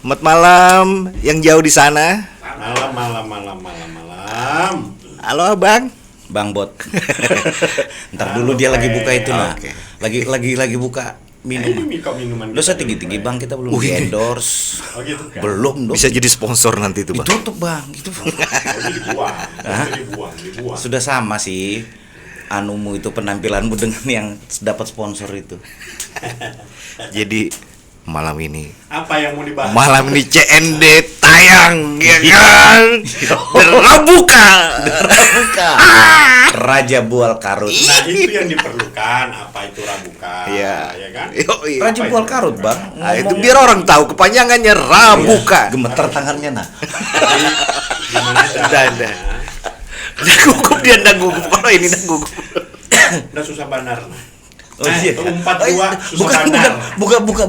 Selamat malam yang jauh di sana. Malam. Halo abang. Bang Bot. Ntar dulu dia lagi buka itu nah. Oke. Lagi buka minum. Kok minuman? Dosa tinggi bang, kita belum di endorse. Oh gitu. Belum dong. Bisa jadi sponsor nanti itu bang. Ditutup bang, gitu. Dibuang. Sudah sama sih. Anumu itu penampilanmu dengan yang dapat sponsor itu. Jadi malam ini. Apa yang mau dibahas? Malam ini CND tayang, ya kan? Derabuka. Raja Bual Karut. Nah itu yang diperlukan. Apa itu Rabuka? Iya. Ya kan? Yoi. Raja Bual Karut bang. Nah, itu biar orang tahu kepanjangannya Rabuka. Gemeter tangannya nah. Jadi, gimana caranya? Dan gugup dia dan gugup. Kalau ini dan gugup. Udah susah banar. Oh iya. Umpat Oh, iya. dua susah banar.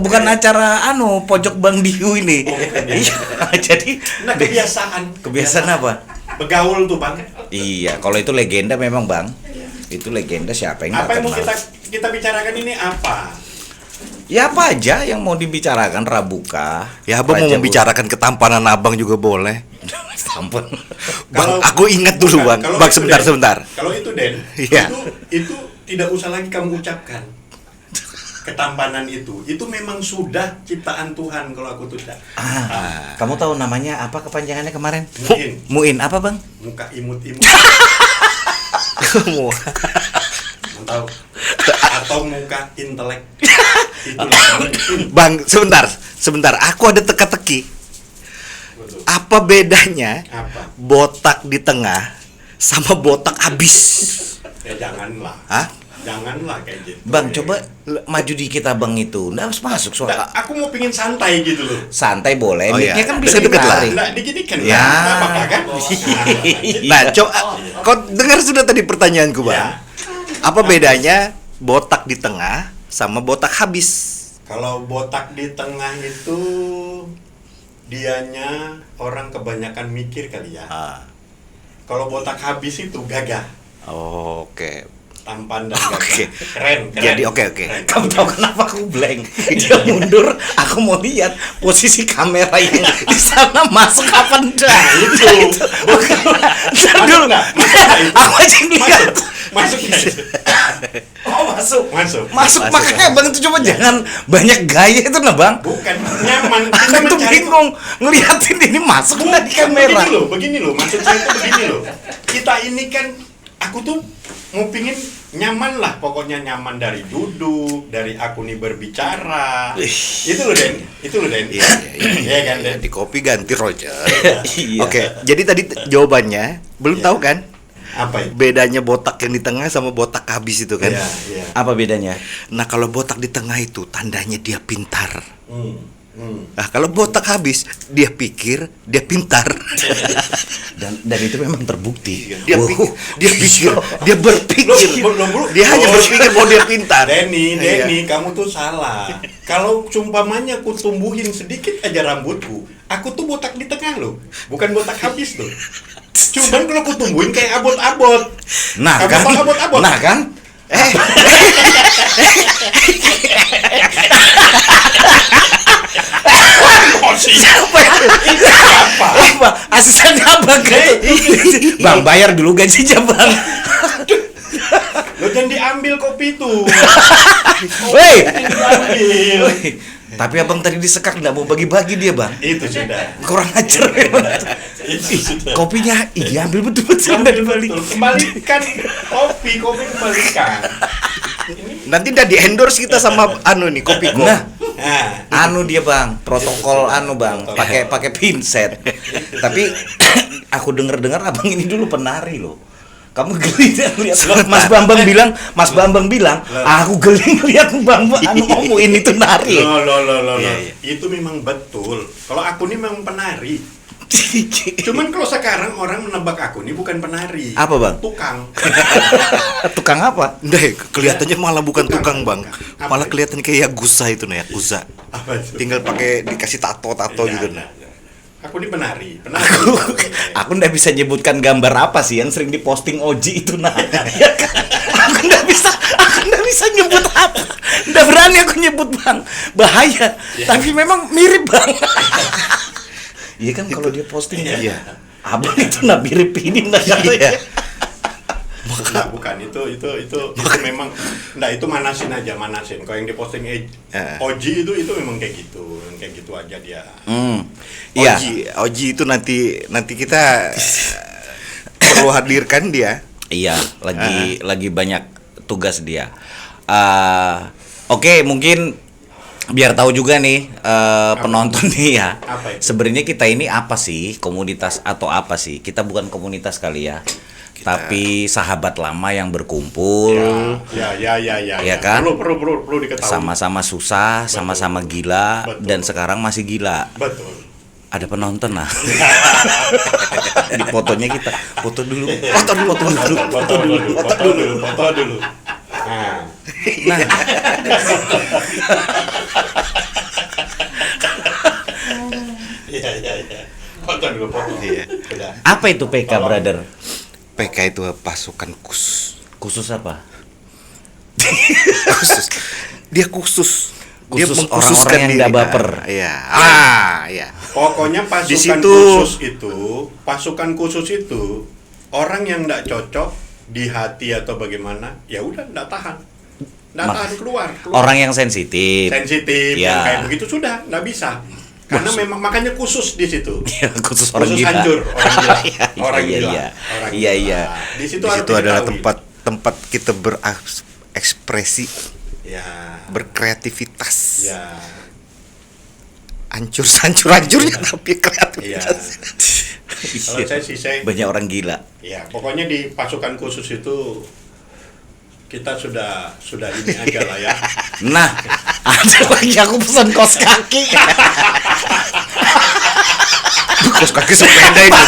Bukan acara pojok Bang Diu ini. Iya. Jadi Nah kebiasaan apa? Begaul tuh bang. Iya, kalau itu legenda memang bang. Itu legenda siapa yang nggak Apa yang mau kenal? kita bicarakan ini apa? Ya apa aja yang mau dibicarakan Rabuka. Ya abang mau membicarakan ketampanan abang juga boleh. Tampon. Bang, Kalau- aku ingat dulu bang. Kalau Bang itu, sebentar. Kalau itu Den, Iya. itu tidak usah lagi kamu ucapkan. Ketampanan itu memang sudah ciptaan Tuhan kalau aku tuh tidak. Kamu tahu namanya apa kepanjangannya kemarin? Mungkin Muin apa bang? muka imut-imut. Mau. Tahu? Atau muka intelek. Itulah mungkin. Bang, sebentar. Aku ada teka-teki. Betul. Apa bedanya Apa? botak di tengah sama botak habis? Ya janganlah. Hah? Janganlah kayak gitu. Bang, ya. coba maju dikit abang itu. Nggak harus masuk Nggak, suara. aku mau pingin santai gitu loh. Santai boleh. Oh, iya. Mic-nya kan bisa Deket-deket lah. ditarik. Nggak dikit-dikit kan? Ya. Nggak apa-apa kan? Nah, coba kau dengar sudah tadi pertanyaanku, Bang. Ya. Apa bedanya botak di tengah sama botak habis? Kalau botak di tengah itu dianya orang kebanyakan mikir kali ya. Kalau botak habis itu gagah, Oke. tampan dan gagah. Oke. Keren. Jadi oke. Keren. Kamu tahu kenapa aku blank? Dia mundur, aku mau lihat posisi kamera yang di sana masuk apa enggak. Itu. Ntar dulu. nggak? Masuk nggak itu? Aku aja ngeliat. Masuk nggak itu? Oh masuk. Masuk. Masuk. Makanya bang itu coba jangan banyak gaya itu nah bang. Bukan nyaman. Kita Aku tuh mencari bingung ngeliatin ini masuk nggak di kamera. Begini loh. Maksud saya itu begini loh. Kita ini kan, aku tuh mau pingin nyaman lah, pokoknya nyaman dari duduk, dari aku nih berbicara. Itu loh Den. Iya. Iya kan Den. Di kopi ganti Roger. Iya. Oke, jadi tadi jawabannya belum Iya. tahu kan? Apa itu? Bedanya botak yang di tengah sama botak habis itu kan? Iya. Apa bedanya? Nah, kalau botak di tengah itu tandanya dia pintar. Hmm. Nah, kalau botak habis, dia pikir dia pintar. Dan itu memang terbukti. Dia Wow. pikir, dia berpikir. Belum. Dia hanya berpikir bahwa dia pintar. Denny, Iya. kamu tuh salah. Kalau sumpamanya aku tumbuhin sedikit aja rambutku, aku tuh botak di tengah loh, bukan botak habis loh. Cuman kalau aku tumbuhin kayak abot-abot. Nah Kamu kan, tahu abot-abot? nah kan, Siapa itu? Siapa? apa? Asistennya abang kan? Bang bayar dulu gajinya bang. Lo jangan diambil kopi tuh. Woi, Diambil. tapi abang tadi disekak nggak mau bagi-bagi dia bang. Itu sudah. Kurang ajar memang. Itu sudah. Kopinya, iya ambil betul-betul dari balik. Kembalikan kopi kembalikan. Nanti udah di endorse kita sama nih kopi kok. Nah, Dia bang, protokol bang, pakai pinset. Tapi aku dengar abang ini dulu penari loh. Kamu geli lihat Mas Bambang bilang, aku geli lihat ngomongin itu nari. Loh. Iya. Itu memang betul. Kalau aku ini memang penari. Cuman kalau sekarang orang menebak aku ini bukan penari. Apa, Bang? Tukang. Tukang apa? Deh, kelihatannya malah bukan tukang, Bang. Apa Malah itu? kelihatan kayak Yakuza itu nih, Yakuza. Apa itu? Tinggal pakai dikasih tato gitu nah. Aku ini penari. Aku nggak bisa nyebutkan gambar apa sih yang sering diposting Oji itu nah. Ya kan? Aku nggak bisa nyebut apa. Nggak berani aku nyebut bang, bahaya. Tapi memang mirip bang. Iya kan kalau dia posting ya. Iya. Abang itu nabi ripinin lah katanya. Enggak, bukan itu memang enggak, itu manasin. Kalau yang diposting Oji itu memang kayak gitu aja dia. Iya. Oji itu nanti kita perlu hadirkan dia. Iya, lagi banyak tugas dia. Oke, mungkin biar tahu juga nih penonton nih ya. Apa itu? Sebenarnya kita ini apa sih? Komunitas atau apa sih? Kita bukan komunitas kali ya. Tapi sahabat lama yang berkumpul. Ya. Ya kan? Perlu diketahui. Sama-sama susah, Betul. sama-sama gila, Betul. dan sekarang masih gila. Betul. Ada penonton lah. Di fotonya kita foto dulu. Foto dulu. Nah, iya. Foto dulu. Iya. Udah. Apa itu PK, brother? PK itu pasukan khusus. Khusus apa? Khusus. Dia khusus. Dia Khusus mengkhususkan orang-orang yang diri. nggak baper. Iya. Iya. Pokoknya Di pasukan khusus itu orang yang enggak cocok di hati atau bagaimana, ya udah enggak tahan. Enggak tahan keluar. Orang yang sensitif. Sensitif Ya. yang kayak begitu sudah enggak bisa. Karena memang makanya khusus di situ. Khusus orang Khusus gila. hancur, orang gila. Iya, Orang iya, gila. iya. Orang Iya, gila. iya. Di situ Di harus situ adalah diketahui. tempat kita berekspresi, Ya. berkreativitas. Ya. Hancurnya tapi Iya. kreativitas. Kalau saya Banyak orang gila. ya, pokoknya di pasukan khusus itu kita sudah ini aja lah ya. Nah, ada lagi aku pesan kaos kaki. Kaos kaki sepeda itu.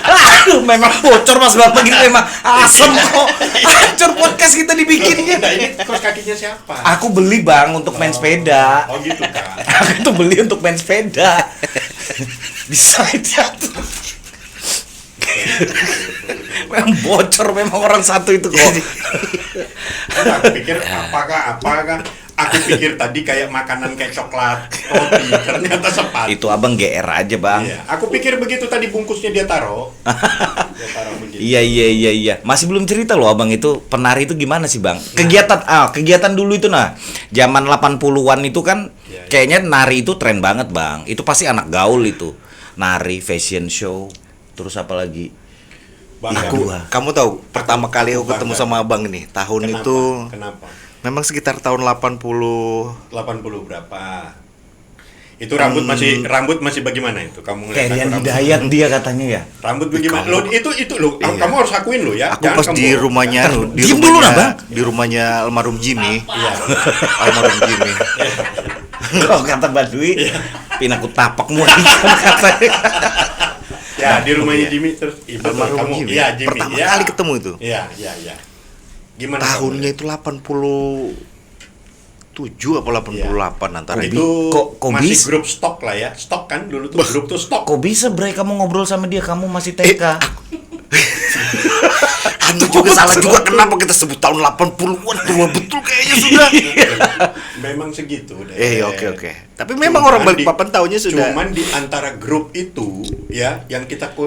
Aduh, memang bocor Mas Bapak gitu, memang asem kok. Hancur podcast kita dibikinnya. Nah, ini kaos kakinya siapa? Aku beli Bang untuk main sepeda. Oh gitu kan. Aku tuh beli untuk main sepeda. Bisa jatuh. Memang bocor memang orang satu itu kok. Aku pikir apakah aku pikir tadi kayak makanan kayak coklat, roti, ternyata sepatu. Itu abang GR aja Bang. Iya, aku pikir begitu tadi bungkusnya dia taruh. Dia taruh begitu. Iya. Masih belum cerita loh abang itu penari itu gimana sih Bang? Kegiatan dulu itu nah. Zaman 80-an itu kan Iya. kayaknya nari itu tren banget Bang. Itu pasti anak gaul itu. Nari, fashion show, terus apa lagi? Bangga. Kamu tahu pertama kali aku ketemu Bangga. sama abang nih tahun Kenapa? itu Kenapa? memang sekitar tahun 80. 80 berapa? Itu rambut masih bagaimana itu? Kamu ngeliat Kayak Rian aku rambut? Hidayat dia katanya ya. Rambut bagaimana? Lo itu lo, Iya. kamu harus akuin lo ya. Aku Jangan pas kamu- di rumahnya, Diem dulu lah, Bang. di rumahnya almarhum Jimmy. Iya. Almarhum Jimmy. Kalau kata Badui, pinaku tapak mulai katanya. Ya, di rumahnya Jimmy terus ibu Almarhum kamu. Jimmy. Iya, Jimmy. Pertama Iya. kali ketemu itu. Iya. Gimana Tahunnya kamu? itu 87 apa 88 antara itu. Itu Kok masih bisa? grup stok lah ya. Stok kan dulu tuh grup tuh stok. Kok bisa Bray kamu ngobrol sama dia, kamu masih TK? Itu juga salah juga kenapa kita sebut tahun 80-an tua betul kayaknya sudah. Memang segitu deh. Oke. Tapi memang orang Balikpapan tahunnya sudah. Cuman di antara grup itu ya yang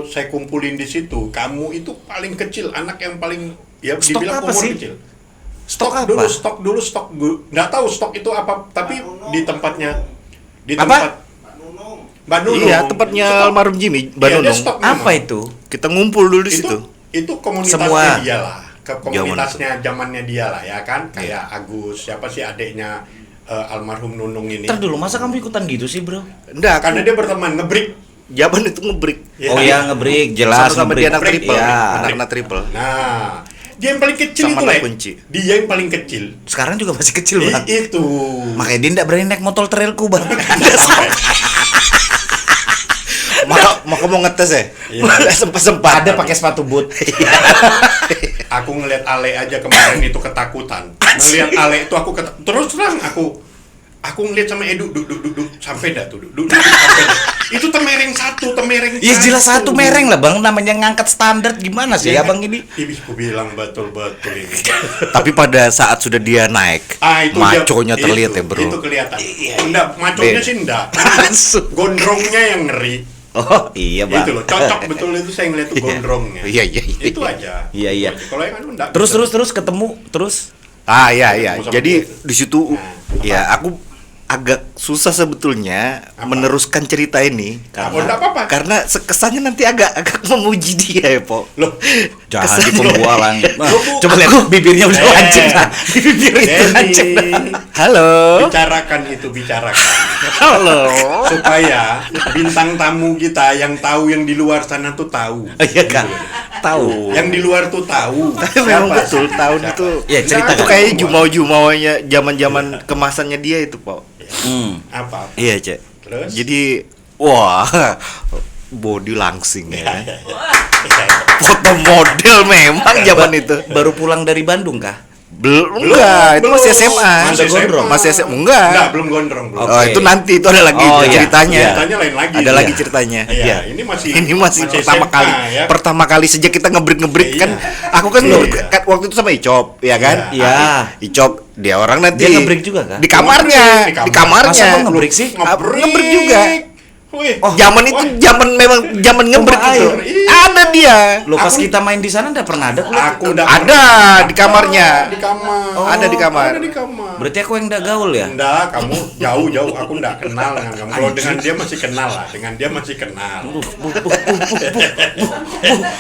saya kumpulin di situ, kamu itu paling kecil, anak yang paling ya Stok dibilang apa umur sih? kecil. Stok apa? Stok nggak tahu stok itu apa, tapi di tempatnya di Apa? tempat Mbak Nunung. Iya, tempatnya Stok. almarhum Jimmy, Iya, Mbak dia Nunung. stok memang. Apa itu? Kita ngumpul dulu di situ. Itu komunitasnya Semua. dia lah, komunitasnya zamannya dia lah ya kan, kayak Agus, siapa sih adiknya almarhum Nunung ini. Ntar dulu, masa kamu ikutan gitu sih bro? Enggak, Karena dia berteman ngebrik. Jaban itu ngebreak. Oh iya, ngebreak, jelas Sama-sama ngebreak. dia anak triple. Iya. Anak triple. Nah, dia yang paling kecil Sama itu anak lah. kunci. Dia yang paling kecil. Sekarang juga masih kecil bang. Itu. Makanya dia nggak berani naik motor trailku bang. Maka mau ngetes ya? Iya. Nggak sempat-sempat. Ada pakai sepatu boot. Aku ngeliat Ale aja kemarin itu ketakutan. Ngeliat Ale itu aku terus terang aku ngeliat sama Edu duduk sampai dah tuh duduk sampai dah. Itu temereng satu. Ya jelas satu mereng lah bang, namanya ngangkat standar gimana sih Ya, abang ini? Ih, ku bilang betul ini. Tapi pada saat sudah dia naik, Itu maconya dia, terlihat itu, ya bro. Itu kelihatan. Enggak, maconya Beda. sih enggak. Langsung. Gondrongnya yang ngeri. Oh iya bang. Itu loh, cocok betul itu saya ngeliat tuh gondrongnya. Iya. Itu aja. Iya. Kalau yang anu enggak. Terus ketemu terus. Iya. Ketemu sama Jadi dia. di situ Nah, ya aku agak susah sebetulnya Apa? meneruskan cerita ini Oh, enggak apa-apa. karena kesannya nanti agak memuji dia ya, Po. Loh, Jangan Kesan- di pembualan. Nah, Bu. coba lihat bibirnya udah lancip nah. Bibir itu Denny, lancip nah. Halo. bicarakan. Halo. Supaya bintang tamu kita yang tahu yang di luar sana tuh tahu. Oh, iya kan? Tahu. Yang di luar tuh tahu. Tapi memang betul tahun Siapa? itu. Ya, cerita itu kan. kayak jumau-jumaunya zaman-zaman kemasannya dia itu, Po. Apa? Iya, Cek. Terus? Jadi wah, body langsing ya. Iya. Foto model memang zaman itu. Baru pulang dari Bandung kah? Enggak, itu masih SMA. Masih gondrong. Masih SMA. Enggak. Belum gondrong. Belum. Oh, Oke. itu nanti itu ada lagi Oh, iya. ceritanya. Ceritanya lain lagi. Ada Iya. lagi ceritanya. Iya, ini masih pertama SMA, kali. ya. Pertama kali sejak kita ngebreak Iya. kan. Aku kan Iya. ngebreak kan waktu itu sama Icop, ya kan? Iya. Icop dia orang nanti. Dia ngebreak juga kan? Di kamarnya. Di kamar. Di kamarnya. Masa kok ngebreak sih? Ngebreak juga. Wih. Zaman itu memang zaman ngebreak Tumpah itu. air. Iya. Ada dia. Lo pas Aku- kita main di sana enggak pernah ada kulihat. Aku udah Ada di kamarnya. Di kamar. Ada di kamar. Ada di kamar. Berarti aku yang enggak gaul ya? Enggak, kamu jauh-jauh aku enggak kenal dengan kamu. Kalau dengan dia masih kenal lah, dengan dia masih kenal.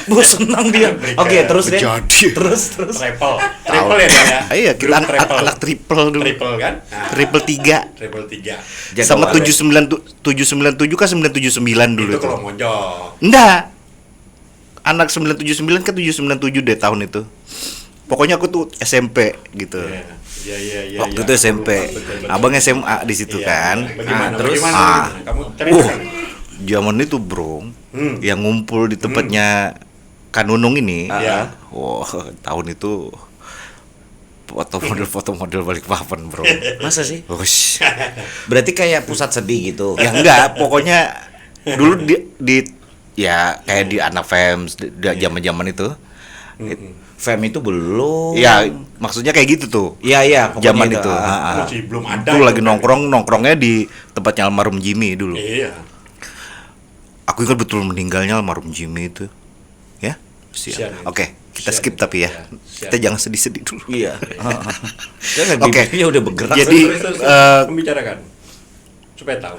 Bu senang dia. Oke, terus deh. Jadi. Terus. Triple ya dia ya. Iya, kita Grup anak triple dulu. Triple kan? Nah, Triple 3. triple 3. Jagoan. Sama 797 kan 979 dulu Itu itu. kalau mojok. Enggak. Anak 979 kan 797 deh tahun itu. Pokoknya aku tuh SMP gitu. Iya. Waktu iya. itu SMP. Betul. Abang SMA di situ Iya. kan. Bagaimana? Nah, terus? Bagaimana? Kamu ceritakan. Zaman itu, Bro. Hmm. Yang ngumpul di tempatnya Kanunung ini. Iya. Wah, tahun itu foto model Balikpapan, Bro. Masa sih? Ush. Berarti kayak pusat sedih gitu. Ya enggak, pokoknya dulu di ya kayak di anak Fems zaman-zaman itu. Fam itu belum. Ya, maksudnya kayak gitu tuh. Iya, pokoknya Zaman itu. Masih belum ada Itu itu lagi kan. nongkrongnya di tempatnya almarhum Jimmy dulu. Iya. Aku ingat betul meninggalnya almarhum Jimmy itu. Ya? Kesian itu. Oke, kita Kesian skip itu. tapi ya. Kesian. Kita jangan sedih-sedih dulu. Iya. Jangan Oke. bibirnya udah bergerak. Jadi, Terus, membicarakan supaya tahu.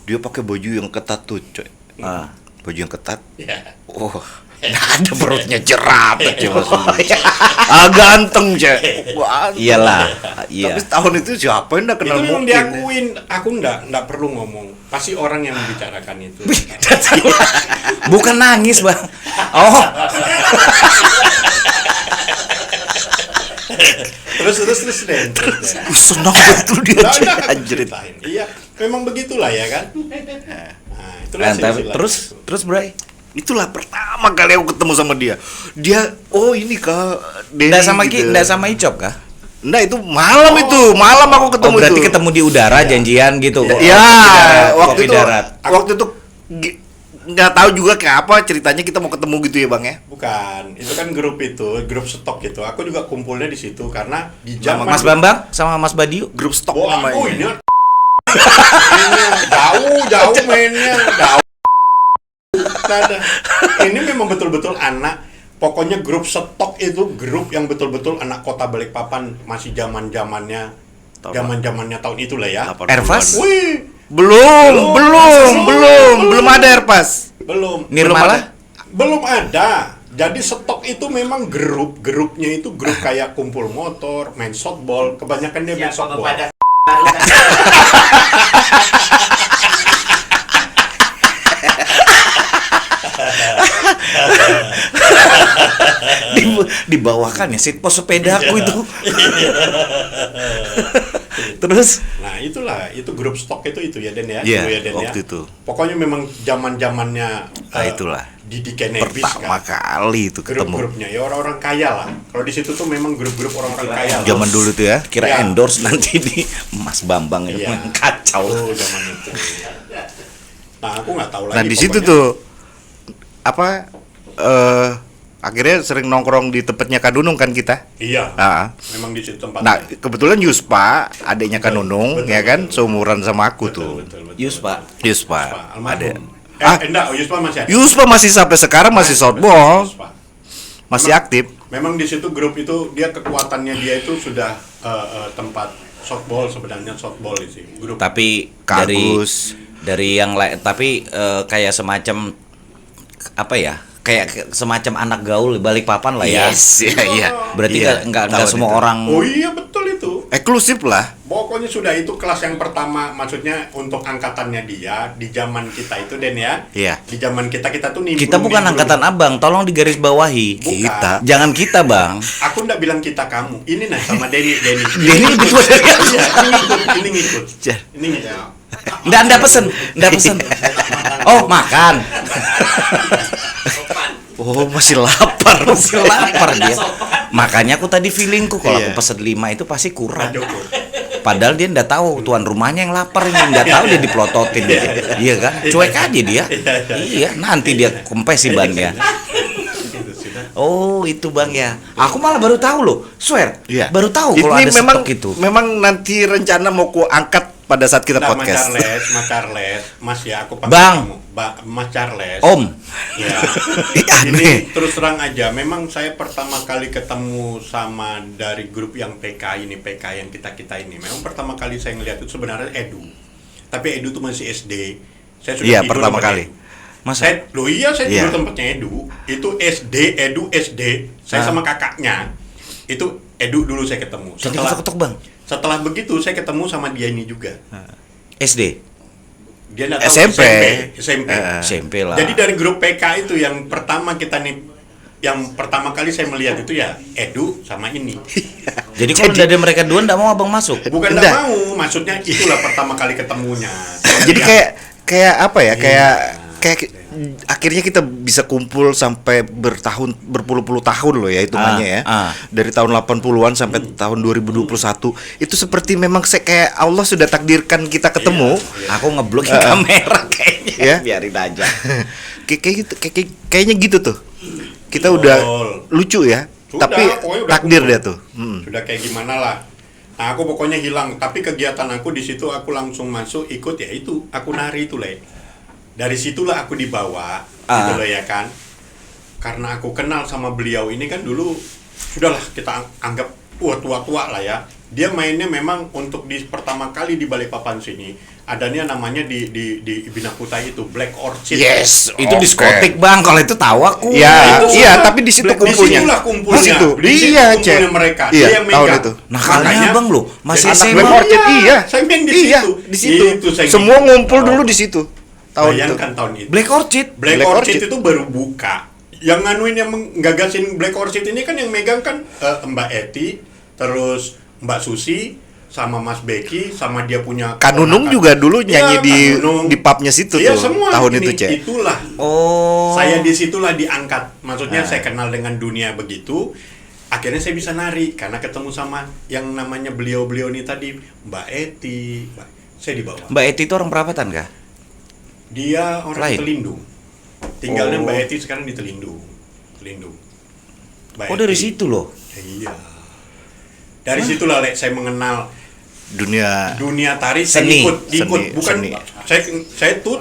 Dia pakai baju yang ketat tuh, coy. Ah. Baju yang ketat. Ya. Oh, ada perutnya jerat aja maksudnya. Ganteng, Cek. Wah, Iyalah. Iya. Tapi tahun itu siapa yang enggak Itu kenal memang mungkin. diakuin. Aku enggak perlu ngomong. Pasti orang yang membicarakan itu. Bukan nangis, Bang. Oh, terus deh. Senang betul dia, Nah, Cek. udah, aku Anjir. ceritain. Iya, memang begitulah ya kan. Nah, itulah mantap. silsilah. Terus, Bray. Itulah pertama kali aku ketemu sama dia. Dia, oh ini Kak Denny Nggak sama gitu. nggak sama Icop kah? Nggak, itu malam itu. Malam aku ketemu Oh, berarti itu. ketemu di udara janjian gitu. Ya, waktu Kopi itu darat. waktu itu nggak tahu juga kayak apa ceritanya kita mau ketemu gitu ya, Bang ya. Bukan, itu kan grup stok gitu. Aku juga kumpulnya di situ karena di Sama zaman Mas Bambang sama Mas Badiu. Grup stok Wah, namanya. aku ini jauh mainnya, jauh. Ada. Ini memang betul-betul anak. Pokoknya grup stok itu grup yang betul-betul anak kota Balikpapan masih zaman-zamannya tahun itulah ya. 80-an. Ervas? Wih, Belum ada Airpas. belum. Nirmala? Belum ada. Jadi stok itu memang grupnya itu grup kayak kumpul motor, main softball, kebanyakan dia main softball. Dibawakan ya seat post sepedaku itu. Terus Nah, itu grup stok itu ya Den ya. Iya, Dulu ya, Den, waktu ya. itu. Pokoknya memang zaman-zamannya Nah, itulah. Didi Kenebis Pertama kan. kali itu ketemu. Grup-grupnya ya orang-orang kaya lah. Kalau di situ tuh memang grup-grup orang-orang kaya. lah. Zaman dulu tuh ya. kira Ya. endorse nanti di Mas Bambang itu Iya. kacau. Oh, zaman itu. Nah, aku nggak tahu lagi. Nah di situ pokoknya. tuh apa akhirnya sering nongkrong di tempatnya Kanunung kan kita. Iya. Ah. Memang di situ tempatnya. Nah kebetulan Yuspa adiknya Kanunung Betul, ya kan betul. seumuran sama aku Betul, tuh. betul, betul. Yuspa. Yuspa Pak, ada. almarhum. Ah Enggak, Yuspa masih ada. Yuspa masih sampai sekarang masih softball, Yuspa. masih aktif. Memang di situ grup itu dia kekuatannya dia itu sudah tempat softball, sebenarnya softball sih grup. Tapi Kagus. dari yang lain, tapi kayak semacam apa ya? Kayak semacam anak gaul Balikpapan lah ya. Yes, iya. Berarti Iya, nggak tahun semua itu. orang. Oh iya betul itu. Eksklusif lah. Pokoknya sudah itu kelas yang pertama, maksudnya untuk angkatannya dia di zaman kita itu Den ya. Iya. Di zaman kita tuh nimbrung. Kita bukan angkatan abang, tolong digarisbawahi. Bukan. Kita. Jangan kita bang. Aku ndak bilang kita kamu. Ini nah sama Denny. Denny lebih tua dari aku. Iya, ini ngikut. Ini ngikut. Nggak pesen. Oh makan. Oh masih lapar. Masih lapar dia. Makanya aku tadi feelingku kalau Iya. aku pesen 5 itu pasti kurang. Nggak cukup. Padahal dia nggak tahu tuan rumahnya yang lapar ini, nggak tahu dia dipelototin dia. Iya kan? Cuek aja dia. Iya, nanti dia kempes sih ban ya. Gitu sudah. Oh, itu Bang ya. Aku malah baru tahu loh. Swear. Iya. Baru tahu kalau Ini ada memang stok itu. memang nanti rencana mau ku angkat pada saat kita Nah, podcast. Mas Charles, Mas ya aku panggil Bang. kamu. Mas Charles. Om. Ya. Aneh. Ini terus terang aja, memang saya pertama kali ketemu sama dari grup yang PK yang kita ini. Memang pertama kali saya ngeliat itu sebenarnya Edu. Tapi Edu tuh masih SD. Saya sudah Iya, tidur pertama sama kali. Edu. Masa? Saya Iya. tidur tempatnya Edu. Itu Edu SD. Saya sama kakaknya. Itu Edu dulu saya ketemu. Jadi ketok-ketok Bang. Setelah begitu saya ketemu sama dia ini juga. SD. Dia nggak tahu SMP. SMP. SMP lah. Jadi dari grup PK itu yang pertama yang pertama kali saya melihat itu ya Edu sama ini. Jadi kalau dari mereka dua nggak mau Abang masuk. Bukan Enggak. nggak mau, maksudnya itulah pertama kali ketemunya. Jadi kayak apa ya? Iya. Kayak akhirnya kita bisa kumpul sampai berpuluh-puluh tahun loh ya hitungannya ya. Dari tahun 80-an sampai tahun 2021 itu seperti memang kayak Allah sudah takdirkan kita ketemu. Aku ngeblokin kamera kayaknya. Ya. Biarin aja. Kayaknya gitu tuh. Kita Betul. udah lucu ya. Sudah, Tapi pokoknya udah takdir kumpul. dia tuh. Sudah kayak gimana lah. Nah, aku pokoknya hilang, tapi kegiatan aku di situ aku langsung masuk ikut ya itu, aku nari itu, Le. Dari situlah aku dibawa, gitu loh ya kan. Karena aku kenal sama beliau ini kan dulu, sudahlah kita anggap tua-tua lah ya. Dia mainnya memang untuk di pertama kali di Balikpapan sini, adanya namanya di Binakutai itu Black Orchid. Yes, Itu oke. diskotik Bang, kalau itu tahu aku. Ya, Itu iya, sudah tapi di situ Black- kumpulnya. Disitulah kumpulnya. Di situ. Di situ Iya, kumpulnya Cek. mereka. Iya, Dia yang tahun megang. itu. Nah, makanya Abang lu masih Jadi SMA. Black Orchid, iya. Saya main di Iya, situ. di situ. Itu saya Semua main. ngumpul dulu di situ. Tahun itu. Bayangkan tahun itu. Black Orchid. Black Black Orchid Orchid itu baru buka. Yang nganuin yang menggagasin Black Orchid ini kan yang megang kan Mbak Eti, terus Mbak Susi, sama Mas Becky, sama dia punya Kanunung keponakan. juga dulu Iya, nyanyi Kanunung. di pubnya situ Iya, tuh semua tahun ini, itu, Cek. Itulah. Oh. Saya disitulah diangkat. Maksudnya saya kenal dengan dunia begitu. Akhirnya saya bisa nari karena ketemu sama yang namanya beliau-beliau ini tadi, Mbak Eti. Saya dibawa. Mbak Eti itu orang perapatan kah? Dia orang Lain. Telindung. Tinggalnya Oh. Mbak Eti sekarang di Telindung. Mbak Oh dari Eti. situ loh. Iya. Dari situlah Le, saya mengenal Dunia dunia tari. Seni. Saya ikut bukan Seni. saya tuh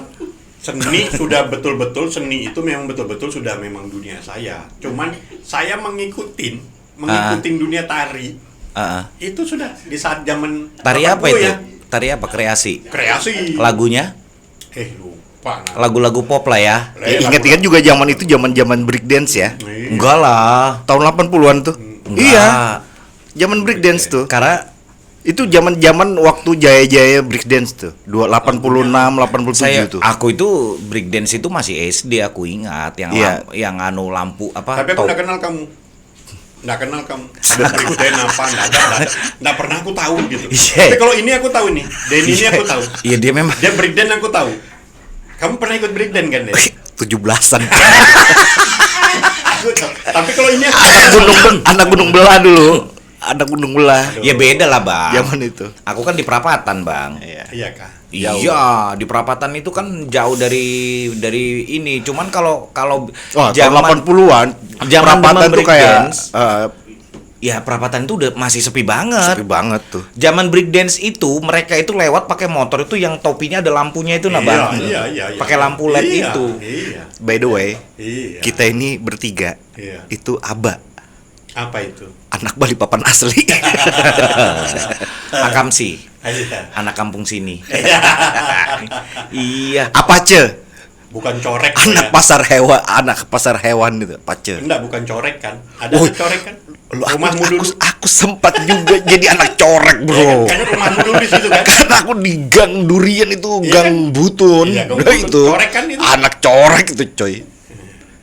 seni sudah betul-betul seni itu memang betul-betul sudah memang dunia saya. Cuman saya mengikutin dunia tari. Itu sudah di saat zaman Tari apa 80 itu? ya. Tari apa? Kreasi. Kreasi. Lagunya? Lupa. Lagu-lagu pop lah ya. ingat-ingat juga zaman itu zaman breakdance ya. Iya. Enggak lah. Tahun 80-an tuh. Enggak. Iya. Zaman breakdance tuh. Karena Itu zaman-zaman waktu jaya-jaya breakdance tuh. 86, 87 saya tuh. aku itu breakdance itu masih SD aku ingat yang Iya. yang anu lampu apa? Tapi aku top. nggak kenal kamu. Nggak kenal kamu. Ada Brigden apa? Nggak pernah aku tahu gitu. Iya. Tapi kalau ini aku tahu nih. Denny ini aku tahu. Iya dia memang Dia Brigden aku tahu. Kamu pernah ikut Brigden kan, Den? 17-an. Aku tahu. Tapi kalau ini aku Anak gunung belah dulu. anak gunung belah. Ya beda lah bang. Zaman itu. Aku kan di perapatan bang. Iya kah? Iya, di perapatan itu kan jauh dari ini. Cuman kalau Wah, tahun 80-an zaman perapatan tuh kayak ya perapatan itu udah masih sepi banget. sepi banget tuh. Zaman breakdance itu mereka itu lewat pakai motor itu yang topinya ada lampunya itu nah bang. Iya. Pakai lampu LED itu. Iya. By the way, Iya. kita ini bertiga Iya. itu aba, Apa itu? anak Balikpapan asli. Akamsi, Iya. anak kampung sini. Iya. Apace, Bukan corek. anak pasar hewan itu, pace. Enggak, bukan corek kan? Ada Oh, corek kan? Lu, Rumahmu dulu. aku sempat juga jadi anak corek, bro. Kayaknya rumahmu dulu di situ kan? Karena aku di gang durian itu, Iya gang kan? butun. Iya, gang Nah, butun. itu. Corek kan itu? Anak corek itu, coy.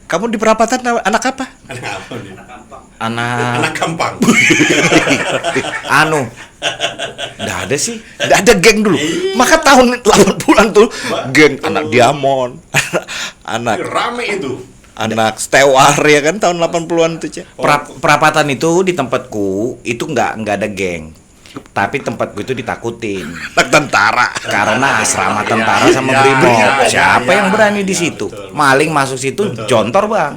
Kamu di perapatan anak apa? Anak apa nih? Anak Anak gampang. anu. Nggak ada sih. Nggak ada geng dulu. Maka tahun 80-an tuh geng anak Diamond, anak Rame itu. anak Stewar ya kan tahun 80-an tuh, Cek. Perapatan itu di tempatku itu nggak ada geng. Tapi tempatku itu ditakutin Anak tentara. karena asrama Iya, tentara sama iya, brimob. iya, Siapa iya, yang berani di iya, situ? betul. Maling masuk situ jontor bang.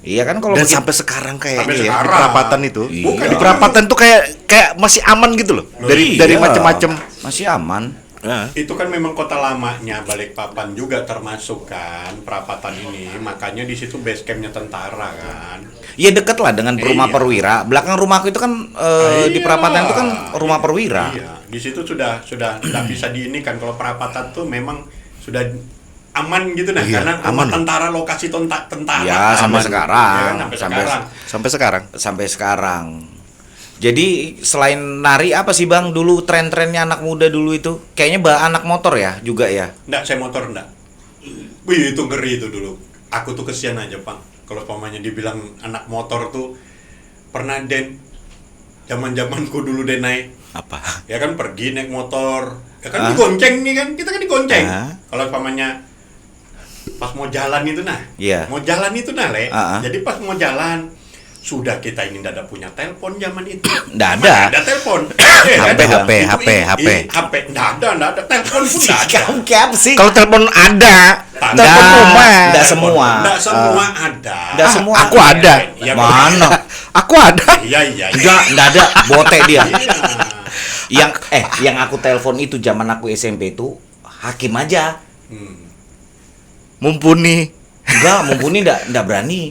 Iya kan kalau Dan begitu. sampai sekarang kayaknya Sampai ya di sekarang. perapatan itu. Iya. Di perapatan tuh kayak masih aman gitu loh. Dari Iya, macam-macam. masih aman. Nah, Itu kan memang kota lamanya Balikpapan juga termasuk kan perapatan ini. Makanya di situ base campnya tentara kan. Ya deket lah dengan rumah Iya. perwira. Belakang rumahku itu kan di Iya. perapatan itu kan rumah perwira. Iya, di situ sudah tidak bisa diinikan kalau perapatan tuh memang sudah aman gitu nah Iya, karena rumah aman. tentara lokasi tentara. Ya, sampai aman. sekarang. Ya kan, sampai sekarang. sampai sekarang. Sampai sekarang. Jadi selain nari apa sih bang dulu tren-trennya anak muda dulu itu? Kayaknya anak motor ya juga ya. Enggak, saya motor enggak. Wih, itu ngeri itu dulu. Aku tuh kesian aja, Bang. Kalau pamannya dibilang anak motor tuh pernah Den zaman-zamanku dulu Den naik. Apa? Ya kan pergi naik motor. Ya kan digonceng nih kan. Kita kan digonceng. Ah. Kalau pamannya pas mau jalan itu nah. Iya. Mau jalan itu nah, Le. Ah. Jadi pas mau jalan sudah kita ini tidak ada punya telepon zaman itu. Nggak Mana ada. ada telepon. HP. HP. Nggak ada. Telepon pun nggak ada. Kayak apa sih? Kalau telepon ada, Tak telepon ada. rumah. Nggak semua. Nggak semua ada. Nggak semua. Aku ada. Iya, Mana? Aku ada. Iya. Enggak ada, botek dia. Iya. Yang aku telepon itu zaman aku SMP itu Hakim aja. Mumpuni. Mumpuni enggak berani.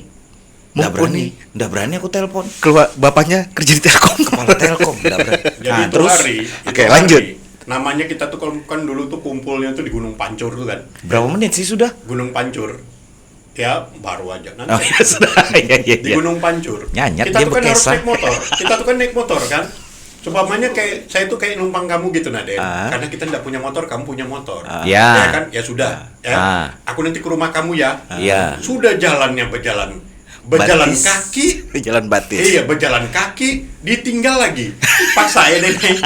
Mumpuni. Enggak berani aku telepon. Keluar bapaknya kerja di Telkom. Kepala Telkom enggak berani. Jadi Nah, itu terus hari. Oke, itu lanjut. hari. Namanya kita tuh kalau kan dulu tuh kumpulnya tuh di Gunung Pancur tuh kan. berapa menit sih sudah? Gunung Pancur. Ya baru aja nanti. Oh iya sudah. Iya. Di Gunung Pancur. Nyanyat Kita dia tuh kan harus bekesa. naik motor. Kita tuh kan naik motor kan. Coba kayak saya tuh kayak numpang kamu gitu Naden. Karena kita nggak punya motor, kamu punya motor. Ya. Ya kan? Ya sudah. Ya. Aku nanti ke rumah kamu ya. Iya. Sudah jalannya berjalan Batis. kaki. Jalan batis. Iya, berjalan kaki, ditinggal lagi. Pas saya nenek.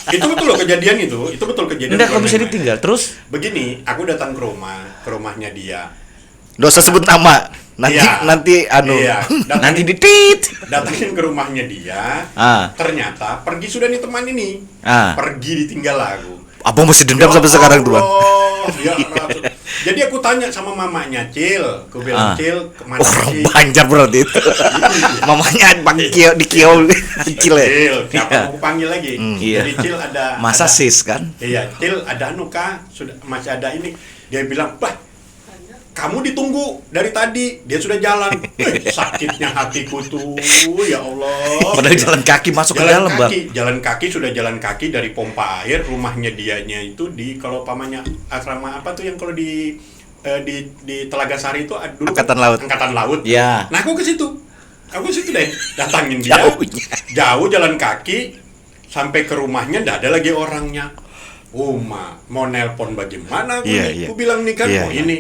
Itu betul loh kejadian itu. Itu betul kejadian. Enggak kok bisa nenek. ditinggal. Terus Begini, aku datang ke rumahnya dia. Nggak usah sebut nama. Nanti Iya. nanti anu. Iya, nanti ditit. datangin ke rumahnya dia. Ternyata pergi sudah nih teman ini. Pergi ditinggal aku. Abang masih dendam sampai sekarang tuh, Bang. Ya, jadi aku tanya sama mamanya, Cil. Aku bilang, Cil, kemana Orang sih? Banjar berarti itu. Mamanya Bang Kio di Kio Cil ya. Cil, siapa mau aku panggil lagi? Iya. Jadi Cil ada Masa ada- sis kan? Iya, Cil ada anu kah? Sudah masih ada ini. Dia bilang, "Bah, kamu ditunggu dari tadi, dia sudah jalan." Sakitnya hatiku tuh, ya Allah. Padahal jalan kaki masuk ke dalam, Bang. Jalan kaki sudah jalan kaki dari pompa air rumahnya dianya itu di kalau pamannya asrama apa tuh yang kalau di Telaga Sari itu dulu Angkatan Laut. Angkatan Laut. Ya. Nah, aku ke situ. Aku ke situ deh. Datangin dia. Jauhnya. Jauh jalan kaki sampai ke rumahnya ndak ada lagi orangnya. Mau nelpon bagaimana aku Iya, nih? iya. Aku bilang nih kan, Iya, oh iya. ini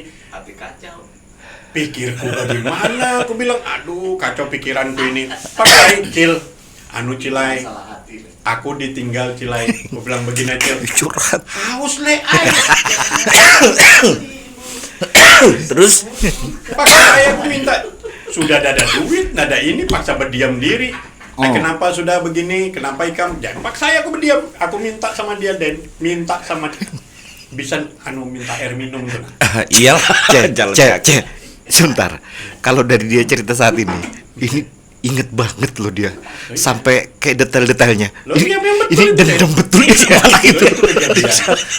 pikirku bagaimana, aku bilang aduh kacau pikiranku ini. Pakai Cil, anu Cilai, aku ditinggal Cilai. Aku bilang begini Cil, Curhat. haus le ay. Terus Pakai saya aku minta, sudah ada duit, nada ini paksa berdiam diri. Kenapa sudah begini? Kenapa ikam? Jangan paksa saya, aku berdiam. Aku minta sama dia, Den. Minta sama dia. Bisa minta air minum tuh. Iyalah, jalan kaki. Sebentar. Kalau dari dia cerita saat ini inget banget loh dia sampai kayak detail-detailnya. Ini dendam betul ya sama itu.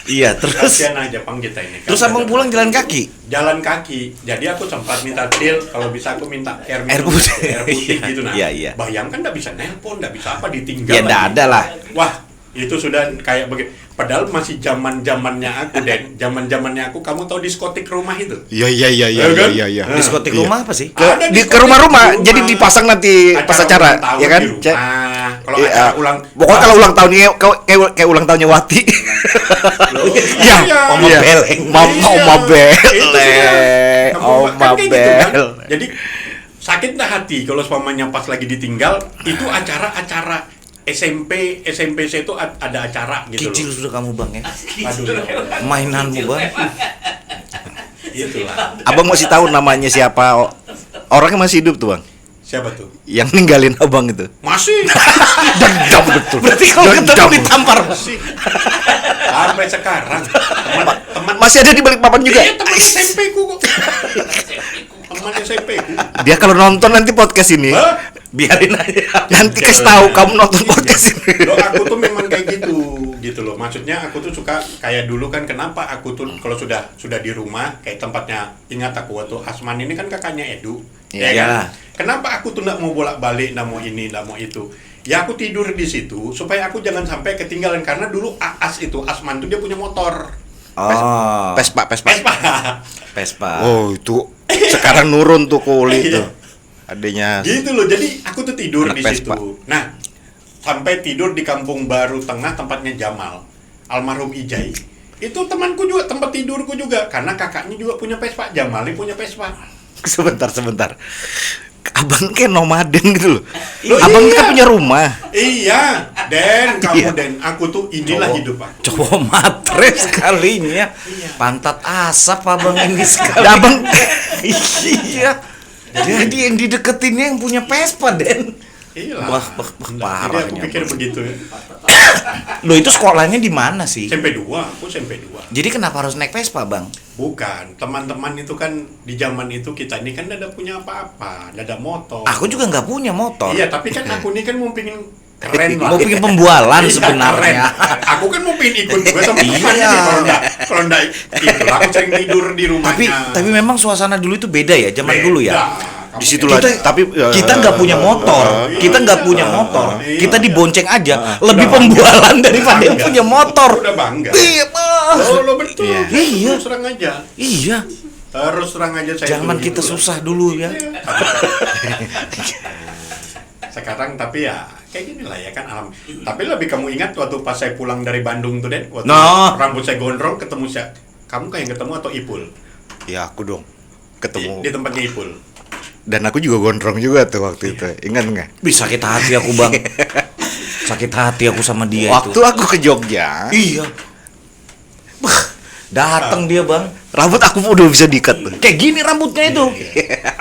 Iya, terus Kasian aja Pang kita ini. terus abang pulang jalan kaki. Jalan kaki. Jadi aku sempat minta deal kalau bisa aku minta air minum, air putih gitu nah. Iya. Bayangkan nggak bisa nelpon, nggak bisa apa, ditinggal. Ya enggak lagi. ada lah. Wah, itu sudah kayak begitu. Padahal masih zaman-zamannya aku, Den. Zaman-zamannya aku, kamu tahu diskotik rumah itu? Iya. Diskotik rumah apa sih? Ada Ke diskotik rumah, rumah. jadi dipasang nanti pas acara, ulang tahun ya kan? di rumah. Kalau Iya. acara ulang, Pokoknya kalau ulang tahunnya kayak ulang tahunnya Wati. Iya, Oma Iya. Beleng. Oma Beleng. Kan kayak gitu kan? Jadi sakit dah hati kalau umpamanya pas lagi ditinggal itu acara-acara SMP saya itu ada acara gitu Kicil loh. sudah kamu bang ya. Aduh, Mainanmu bang. itulah. Abang masih tahu namanya siapa? Orangnya masih hidup tuh, Bang. Siapa tuh? Yang ninggalin abang itu. Masih. Dendam betul. Berarti kalau ketemu ditampar. Masih. Sampai sekarang teman Masih ada di balik papan juga. Iya, teman SMP ku kok. Teman SMP ku. Dia kalau nonton nanti podcast ini, Hah? Biarin aja. nanti kasih tahu kamu nonton podcast ini. Loh, aku tuh memang kayak gitu loh. Maksudnya aku tuh suka kayak dulu kan, kenapa aku tuh kalau sudah di rumah kayak tempatnya, ingat aku waktu Asman ini kan kakaknya Edu. Iya. Ya kan? Kenapa aku tuh nggak mau bolak-balik, nggak mau ini, nggak mau itu. Ya aku tidur di situ supaya aku jangan sampai ketinggalan, karena dulu Asman tuh dia punya motor. Oh. Vespa. Vespa. Oh, itu sekarang nurun tuh kulit Iya. tuh. Adanya Gitu loh, jadi aku tuh tidur Anak di Vespa. situ. Nah, sampai tidur di Kampung Baru Tengah, tempatnya Jamal, almarhum Ijai. Itu temanku juga, tempat tidurku juga, karena kakaknya juga punya Vespa, Jamal ini punya Vespa. sebentar. Abang kayak nomaden gitu loh. Loh, Abang iya. kan punya rumah. Iya, Den, kamu Iya. Den, aku tuh inilah hidup aku. Cowok matre sekalinya. Pantat asap abang ini sekali. Abang Iya. Jadi yang dideketinnya yang punya Vespa, Den. Iya. Wah, parah Jadi aku ini pikir abang. begitu ya. Lo itu sekolahnya di mana sih? SMP 2, aku SMP 2. Jadi kenapa harus naik Vespa, Bang? Bukan, teman-teman itu kan di zaman itu kita ini kan tidak ada punya apa-apa, tidak ada motor. Aku juga nggak punya motor. Iya, tapi kan aku ini kan mau pingin keren lah. Mau bikin pembualan Iya, sebenarnya. keren. Aku kan mau pengen ikut juga sama temannya Iya. nih, kalau enggak itu aku sering tidur di rumahnya. Tapi memang suasana dulu itu beda ya, zaman dulu ya. di situlah Kita nggak punya motor, kita nggak punya motor, Iya. kita dibonceng aja, lebih Udah pembualan daripada yang Bangga. punya motor. Udah bangga. Iya, Bang. Lo betul. Iya. Terus terang aja. Iya, Terus terang aja saya. zaman dulu kita gitu. susah dulu ya. Sekarang tapi ya kayak gini lah ya kan, alam. Tapi lebih kamu ingat waktu pas saya pulang dari Bandung tuh, Den, waktu Nah. rambut saya gondrong, ketemu siapa? Kamu kayak yang ketemu atau Ipul? Ya aku dong Di ketemu. tempatnya Ipul. Dan aku juga gondrong juga tuh waktu itu. Ingat nggak? Bisa sakit hati aku, Bang. Sakit hati aku sama dia Waktu itu. aku ke Jogja, Iya. Bah, datang dia, Bang. rambut aku udah bisa diikat tuh. Kayak gini rambutnya itu.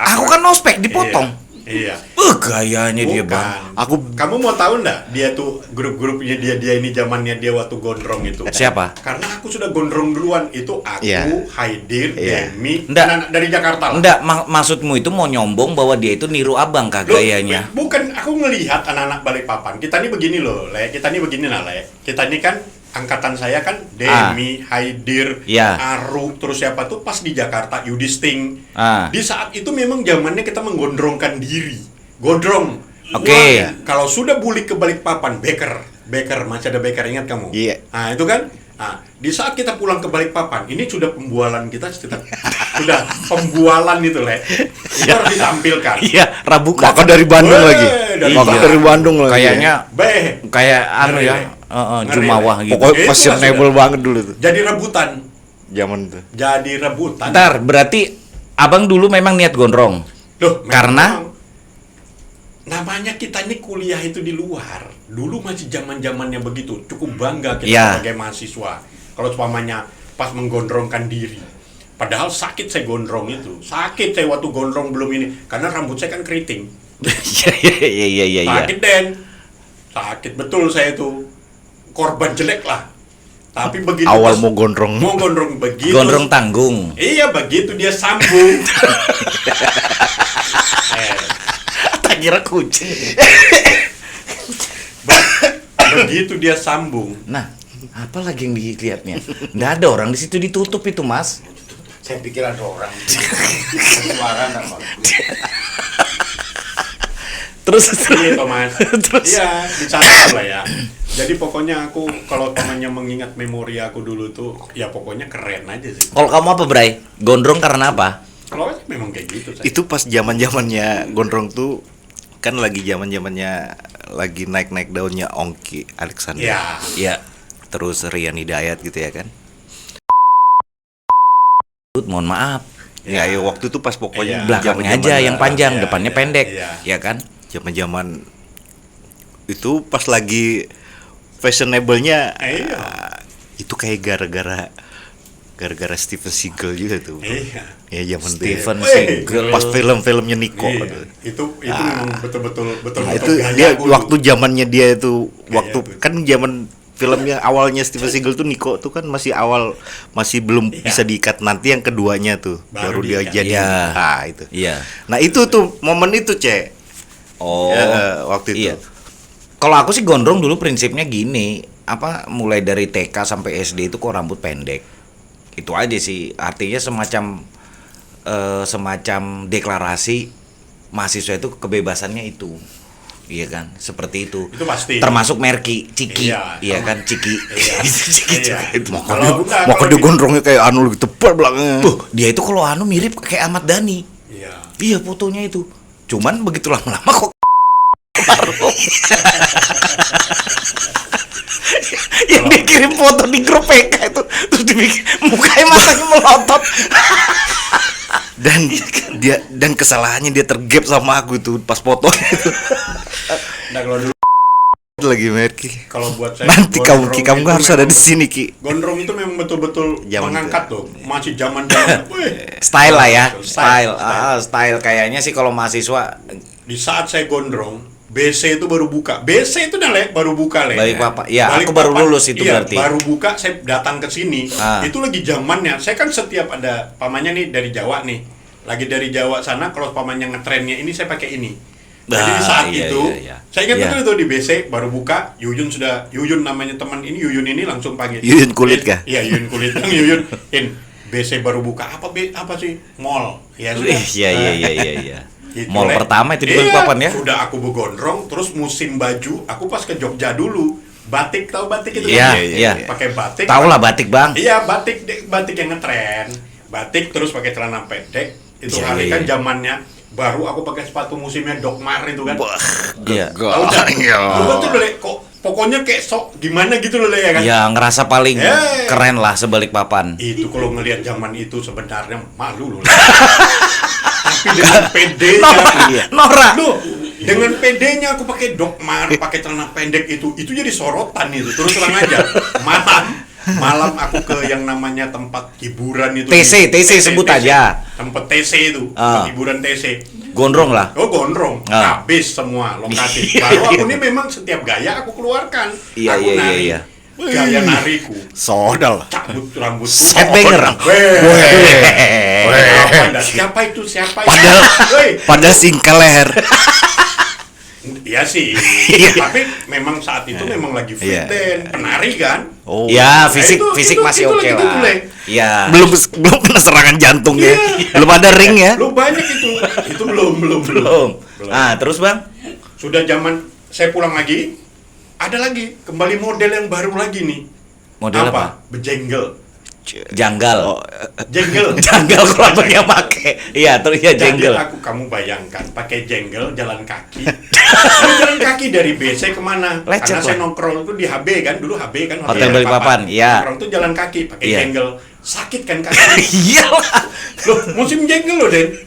Aku kan ospek dipotong. Iya. Gayanya dia, Bukan. Bang. Kamu mau tahu nggak dia tuh grup-grupnya dia ini zamannya dia waktu gondrong itu? Siapa? Karena aku sudah gondrong duluan, itu aku, Iya. Haidir, Iya. Demi, Nggak. anak-anak dari Jakarta lah. Enggak, maksudmu itu mau nyombong bahwa dia itu niru abang kah Loh, gayanya? bukan, aku ngelihat anak-anak Balikpapan. Kita ini begini loh, Le. Kita ini begini lah, Le. Kita ini kan angkatan saya kan Demi, Haidir, Iya. Aru, terus siapa tuh pas di Jakarta, Yudisting. Ah. Di saat itu memang zamannya kita menggondrongkan diri. Gondrong. Oke. Wah, kalau sudah bulik ke Balikpapan, Beker, masih ada Beker, ingat kamu? Iya. Nah, itu kan. Nah, di saat kita pulang ke Balikpapan, ini sudah pembualan kita sudah pembualan itu, Le. Itu harus ditampilkan. Iya, rabukan. Maka dari Bandung Weh, lagi. dari Maka Bandung. dari Bandung lagi. Kayaknya kayak anu ya, Ngeri, Jumawah Le. gitu. Pokoknya Itulah fashionable sudah. banget dulu tuh. Jadi rebutan. Zaman itu. Jadi rebutan. Ntar, berarti abang dulu memang niat gondrong. Loh, Karena? memang namanya kita ini kuliah itu di luar. Dulu masih zaman-zamannya begitu. Cukup bangga kita Ya. sebagai mahasiswa. Kalau umpamanya pas menggondrongkan diri. Padahal sakit saya gondrong itu. Sakit saya waktu gondrong belum ini. Karena rambut saya kan keriting. Iya. Sakit Den, sakit betul saya itu, korban jelek lah. Tapi begitu Awal mau gondrong begitu. Gondrong tanggung. Iya, begitu dia sambung. Tak kira kucing. Begitu dia sambung. Nah, apa lagi yang dilihatnya? Nggak ada orang di situ, ditutup itu, Mas. Saya pikir ada orang. Suara enggak Bang. Terus Iya Thomas. Terus? Iya, dicatat lah ya. Jadi pokoknya aku kalau temannya mengingat memori aku dulu tuh, ya pokoknya keren aja sih. Kalau kamu apa, Bray? Gondrong karena apa? Kalau aku memang kayak gitu. Saya. Itu pas zaman-zamannya gondrong tuh kan lagi zaman-zamannya lagi naik-naik daunnya Ongki Alexander. Ya. Ya. Terus Rian Hidayat gitu ya kan. Mohon maaf. Ya, waktu itu pas pokoknya Iya. Belakangnya aja zaman-zaman- yang panjang, iya, depannya iya, pendek. iya. Ya kan? Zaman-zaman itu pas lagi fashionable-nya Iya. itu kayak gara-gara Steven Seagal juga tuh. Iya. Ya zaman itu. Steven Weh. Seagal. Pas film-filmnya Nico. Iya. Tuh. Itu memang betul-betul Nah, itu dia waktu zamannya dia itu waktu tuh. kan zaman filmnya awalnya Steven Seagal tuh Nico tuh kan masih belum Iya. bisa diikat, nanti yang keduanya tuh baru Baru dia diikat. jadi. Iya. Ah, itu. Iya. Nah, itu tuh momen itu, Cek. Oh. Ya, waktu itu. Iya. Kalau aku sih gondrong dulu prinsipnya gini, mulai dari TK sampai SD itu kok rambut pendek. Itu aja sih, artinya semacam deklarasi mahasiswa itu kebebasannya itu. Iya kan, seperti itu. Itu pasti. Termasuk Merki, Ciki, Iya, iya kan, Ciki. Iya. Ciki Iya. itu. Kalau enggak, Maka kalau dia di- gondrongnya kayak anu gitu tebal belakangnya. Tuh, dia itu kalau mirip kayak Ahmad Dhani. Iya. Iya, fotonya itu. Cuman begitu lama-lama kok yang dikirim foto di grup PK itu terus dibikin mukanya matanya melotot. Dan kesalahannya dia tergap sama aku tuh pas foto itu. Nah, kalau dulu Lagi Merki. kalau buat saya Nanti gondrong kamu itu harus ada memang- di sini Ki. Gondrong itu memang betul-betul Zaman mengangkat itu. tuh. Masih zaman Style lah ya, Style. style kayaknya sih kalau mahasiswa Di saat saya gondrong, BC itu baru buka. BC itu dah Le, baru buka Le. Balikpapan. Ya, aku Balikpapan. baru lulus itu Iya, berarti. baru buka, saya datang ke sini. Ah. Itu lagi zamannya. Saya kan setiap ada pamannya nih dari Jawa nih. Lagi dari Jawa sana, kalau pamannya ngetrennya ini saya pakai ini. Jadi di saat iya, itu, iya. saya ingat Iya. betul itu di BC baru buka. Yuyun namanya teman ini, Yuyun ini langsung panggil. Yuyun kulit kah? Iya, Yuyun kulit. Yang Yuyun, BC baru buka. Apa sih? Mall. Ya sudah. Iya. Gitu, Mall Le. pertama itu di Iya, Balikpapan ya. Udah aku begondrong, terus musim baju, aku pas ke Jogja dulu. Batik, tahu batik itu? Iya, kan? iya. Pakai batik. Tahu lah batik, Bang. Iya, batik yang ngetren. Batik terus pakai celana pendek. Itu Iya, hari iya, kan iya. zamannya baru aku pakai sepatu musimnya Doc Mar itu kan. Iya. Tahu dah. Iya. Lu tuh Le, kok pokoknya kayak sok gimana gitu loh Le ya kan. Ya ngerasa paling Hey. keren lah Sebalikpapan. Itu kalau ngelihat zaman itu sebenarnya malu loh. Tapi dengan PD-nya, Nora. Loh, dengan PD-nya aku pakai Doc Mar, pakai celana pendek itu jadi sorotan itu. Terus terang aja. Malam aku ke yang namanya tempat hiburan itu. TC sebut aja. Tempat TC itu, Ah. tempat hiburan TC. Gondrong lah. Oh gondrong, Ah. habis semua lokasi. Baru aku ini memang setiap gaya aku keluarkan. Iya, Aku iya, nari. iya. Gaya nariku. Sodal. Cabut rambutku. Headbanger. Siapa itu? Padahal- Pada singkal leher. Iya sih. Tapi memang saat itu memang lagi fit Iya. dan penari kan. Oh. Ya, Nah, fisik itu masih oke lagi lah. tuh, Le. Iya. Belum kena serangan jantung ya. Iya. Belum ada ring ya. Lu banyak itu. Itu belum. Belum. Ah, terus Bang? Sudah zaman saya pulang lagi, ada lagi kembali model yang baru lagi nih. Model apa? Bejenggel. Janggal. Oh, Jenggel. Janggal kalau abang yang pakai. Iya, terus ya Jadi jenggal. kamu bayangkan pakai jenggel jalan kaki. Lu jalan kaki dari BC kemana? Lecet Karena saya lah. nongkrong tuh di HB kan, dulu HB kan Hotel Balikpapan, iya. Nongkrong tuh jalan kaki pakai Iya. jenggel. Sakit kan kaki. Iyalah. Loh, musim jenggel loh, Den.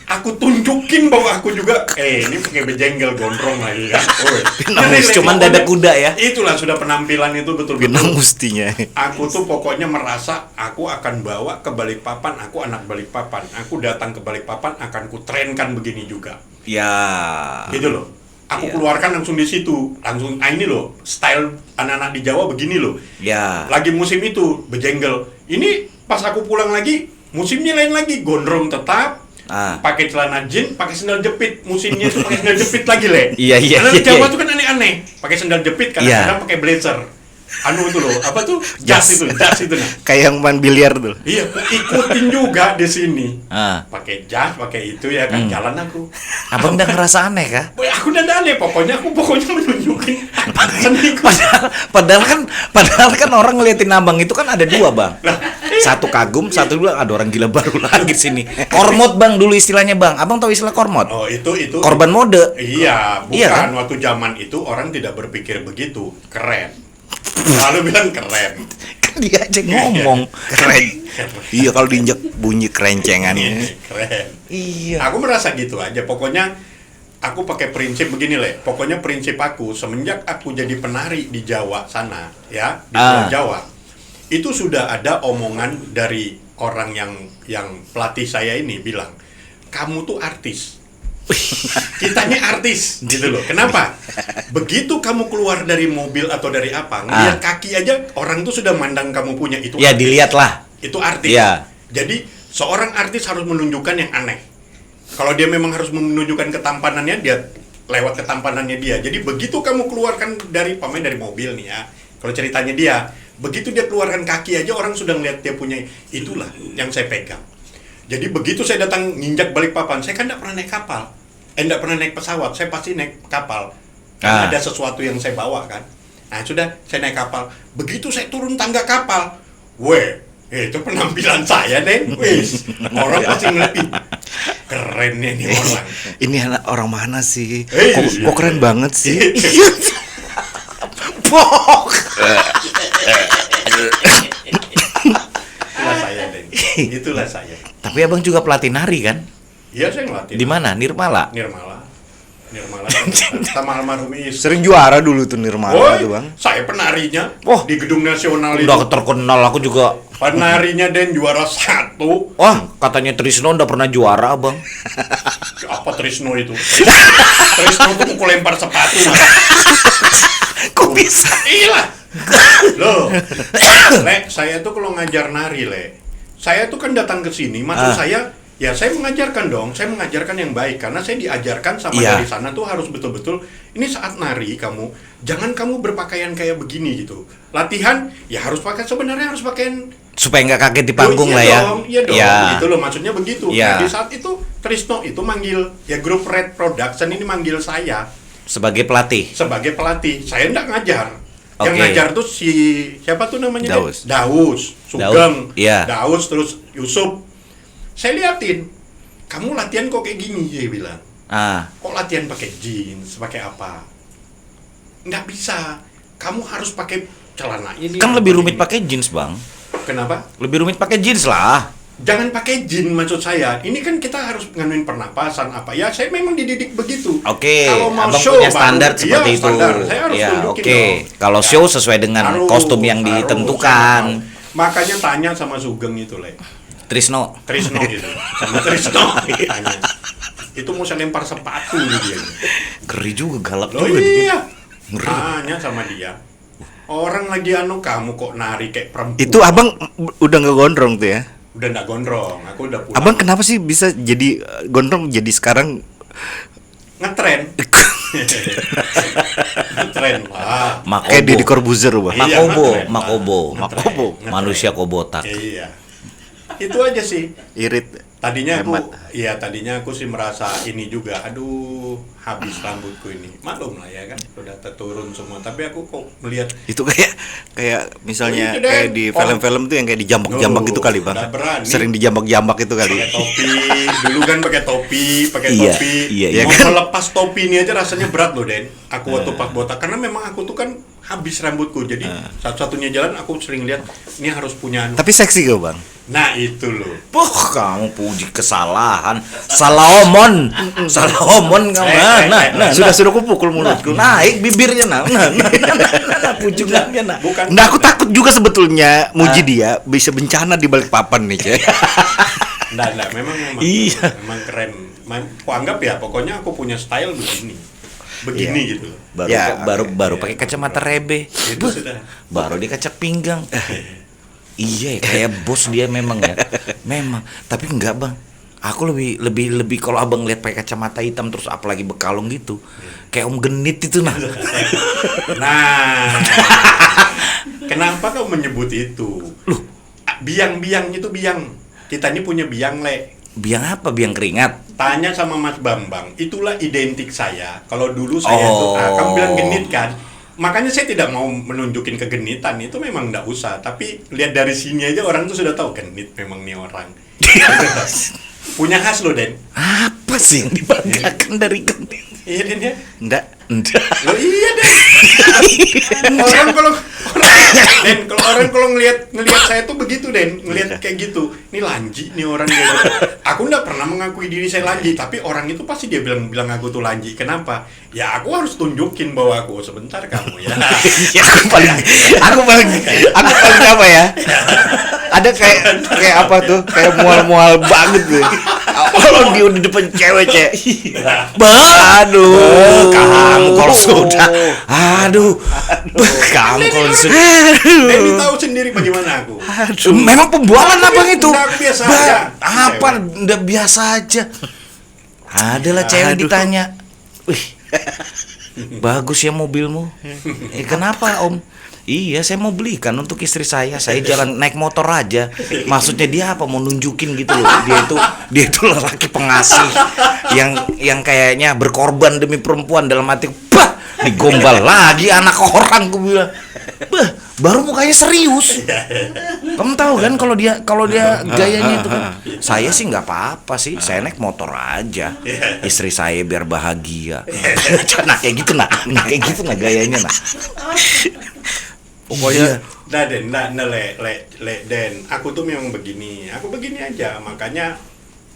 Aku tunjukin bahwa aku juga ini pakai bejenggel gondrong lagi kan. Oh, Cuman dada kuda ya. Itulah sudah penampilan itu betul-betul. Genang mustinya. Aku tuh pokoknya merasa aku akan bawa ke Balikpapan, aku anak Balikpapan. Aku datang ke Balikpapan akan ku trenkan begini juga. Ya. Gitu loh. Aku keluarkan langsung di situ. Langsung, ini loh, style anak-anak di Jawa begini loh. Ya. Lagi musim itu, bejenggel. Ini pas aku pulang lagi, musimnya lain lagi. Gondrong tetap, pakai celana jeans, pakai sendal jepit. Musimnya itu pakai sendal jepit lagi, Le. Iya. Anak Jawa tuh kan aneh-aneh. Pakai sendal jepit, kadang-kadang pakai blazer. Anu itu loh, apa tuh? Jas itu nah. Kayak yang main biliar tuh. Iya, aku ikutin juga di sini. Pakai jas, pakai itu ya kan, jalan aku. Abang udah ngerasa aneh kah? Boy, aku udah aneh, pokoknya menunjukin seniku. Padahal kan orang ngeliatin abang itu kan ada dua, Bang. Satu kagum, satu bilang ada orang gila baru lagi sini. Kormot, Bang, dulu istilahnya, Bang. Abang tahu istilah kormot? Oh, itu korban mode. Iya, bukan iya, kan? Waktu zaman itu orang tidak berpikir begitu. Keren. Lalu bilang keren. Kan dia aja ngomong keren. Iya, kalau diinjak bunyi kerencengannya. Keren. Iya. Aku merasa gitu aja. Pokoknya aku pakai prinsip begini, Le. Pokoknya prinsip aku semenjak aku jadi penari di Jawa sana, ya, di Pulau Jawa. Itu sudah ada omongan dari orang yang pelatih saya ini bilang, "Kamu tuh artis." Kita ini artis gitu loh. Kenapa? Begitu kamu keluar dari mobil atau dari apa, ngeliat kaki aja orang tuh sudah mandang kamu punya itu. Ya, dilihat lah. Itu artis. Ya. Jadi seorang artis harus menunjukkan yang aneh. Kalau dia memang harus menunjukkan ketampanannya, dia lewat ketampanannya dia. Jadi begitu kamu keluarkan dari mobil nih ya. Kalau ceritanya dia, begitu dia keluarkan kaki aja orang sudah ngeliat dia punya. Itulah yang saya pegang. Jadi begitu saya datang nginjak Balikpapan, saya kan tidak pernah naik kapal, tidak pernah naik pesawat, saya pasti naik kapal. Karena ada sesuatu yang saya bawa kan. Nah sudah, saya naik kapal. Begitu saya turun tangga kapal, itu penampilan saya deh, orang pasti ngeliat, keren nih ini orang. Ini anak orang mana sih? Kok keren banget sih? Pok. Itulah saya. Tapi abang juga pelatih nari kan? Iya, saya ngelatih. Di mana? Nirmala. Sama almarhum istri. Sering juara dulu tuh Nirmala tuh, Bang. Saya penarinya di Gedung Nasional itu. Udah terkenal, aku juga. Penarinya dan juara 1. Wah, katanya Trisno udah pernah juara, Bang. Apa Trisno itu? Trisno tuh pukul lempar sepatu. Kok bisa? Iya. Loh. Le, saya tuh kalau ngajar nari, Le. Saya tuh kan datang ke sini, maksud saya, ya saya mengajarkan dong, saya mengajarkan yang baik karena saya diajarkan sama dari sana tuh harus betul-betul ini saat nari kamu jangan kamu berpakaian kayak begini gitu. Latihan ya harus sebenarnya harus pakaian supaya nggak kaget di panggung lah ya. Iya dong, gitu loh maksudnya begitu. Nah, di saat itu Trisno itu manggil ya grup Red Production ini manggil saya sebagai pelatih. Saya enggak ngajar. Yang ngajar tuh siapa tuh namanya? Daus, Sugeng, Daus terus Yusuf. Saya liatin, kamu latihan kok kayak gini, dia bilang. Kok latihan pakai jeans, pakai apa? Nggak bisa. Kamu harus pakai celana ini. Kan lebih rumit pakai jeans, Bang. Kenapa? Lebih rumit pakai jeans lah. Jangan pakai jeans maksud saya. Ini kan kita harus nganuin pernapasan apa ya? Saya memang dididik begitu. Kalau mau abang show punya standar seperti itu. Saya harus tunjukin dong. Kalau show sesuai dengan kostum yang ditentukan. Makanya tanya sama Sugeng itu, Le. Trisno gitu. Sama Trisno tanya. Itu mau saya lempar sepatu dia. Ngeri juga, galak juga dia. Iya. Tanya sama dia. Orang lagi kamu kok nari kayak perempuan. Itu abang udah nggak gondrong tuh ya? Udah nggak gondrong, aku udah pulang. Abang kenapa sih bisa jadi gondrong jadi sekarang ngetren? Ngetren lah. Kayak Deddy Corbuzier, Bang. Makobo. Manusia kobotak. Iya. Itu aja sih. Irit. Tadinya aku sih merasa ini juga, aduh, habis rambutku ini. Maklum lah ya kan, udah terturun semua. Tapi aku kok melihat itu kayak misalnya kayak di film-film tuh yang kayak dijambak-jambak gitu kali, Bang. Sering dijambak-jambak itu kali. Pakai topi, dulu kan pakai topi. Iya, Mau kan? melepas topi ini aja rasanya berat loh, Den. Aku waktu pas botak karena memang aku tuh kan habis rambutku. Jadi satu-satunya jalan aku sering lihat ini harus punya. Tapi seksi gak, Bang? Nah itu loh. Kamu puji kesalahan. Salah omon kamu. Nah, sudah kupukul mulutku. Naik bibirnya nah. Pujungannya nah. Bukan. Nah, aku takut juga sebetulnya muji dia bisa bencana di Balikpapan nih, Cek. Nah, memang. Iya. Memang keren. Aku anggap ya pokoknya aku punya style begini gitu. Baru pakai kacamata rebe. Itu sudah. Baru dia kaca pinggang. Iya, kayak bos dia memang ya. Memang, tapi enggak, Bang. Aku lebih kalau abang lihat pakai kacamata hitam terus apalagi bekalung gitu, kayak Om Genit itu nah. Nah, kenapa kau menyebut itu? Loh, biang itu biang. Kita ini punya biang, Le. Biang apa? Biang keringat. Tanya sama Mas Bambang, itulah identik saya. Kalau dulu saya tuh, kamu bilang genit kan? Makanya saya tidak mau menunjukin kegenitan, itu memang enggak usah. Tapi lihat dari sini aja orang tuh sudah tahu genit memang nih orang. Punya khas lo, Den. Apa sih yang dibanggakan dari genit? Iya, Den ya? Enggak. Lo iya, Den. Orang kalau ngelihat saya tuh begitu, Den. Ngelihat kayak gitu. Ini lanji nih orang kayak gitu. Aku enggak pernah mengakui diri saya lanji, tapi orang itu pasti dia bilang aku tuh lanji. Kenapa? Ya aku harus tunjukin bahwa aku sebentar kamu ya. aku paling apa ya? Ada kayak apa tuh? Kayak mual-mual banget tuh. Kalau dia di depan cewek. Aduh, kamu kalau sudah. Aduh. Kamu kalau sudah. Denny tahu sendiri bagaimana aku. Memang pembualan abang itu. Nggak biasa aja. Apa? Udah biasa aja. Adalah cewek ditanya. Wih, bagus ya mobilmu. Kenapa, Om? Iya, saya mau belikan untuk istri saya. Saya jalan naik motor aja. Maksudnya dia apa? Mau nunjukin gitu loh. Dia itu lelaki pengasih yang kayaknya berkorban demi perempuan, dalam hati. Bah, digombal lagi anak orang, gue bilang. Bah, baru mukanya serius. Kamu tahu kan kalau dia gayanya itu kan. Saya sih nggak apa-apa sih. Saya naik motor aja. Istri saya biar bahagia. Nah kayak gitu nah gayanya nah. Pokoknya, Den, aku tuh memang begini. Aku begini aja, makanya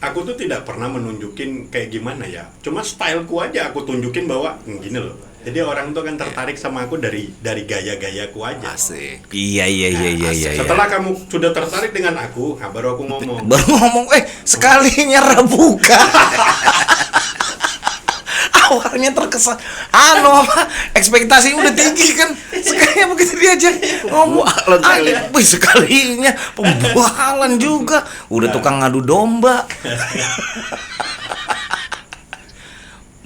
aku tuh tidak pernah menunjukin kayak gimana ya. Cuma styleku aja aku tunjukin bahwa gini loh. Jadi orang tuh akan tertarik sama aku dari gaya-gayaku aja. Asik. Iya. Setelah kamu sudah tertarik dengan aku, baru aku ngomong. Sekalinya rebuka. Awalnya terkesan ekspektasi udah tinggi kan, sekalinya begitu diajak ngomong sekalinya pembualan juga udah tukang ngadu domba.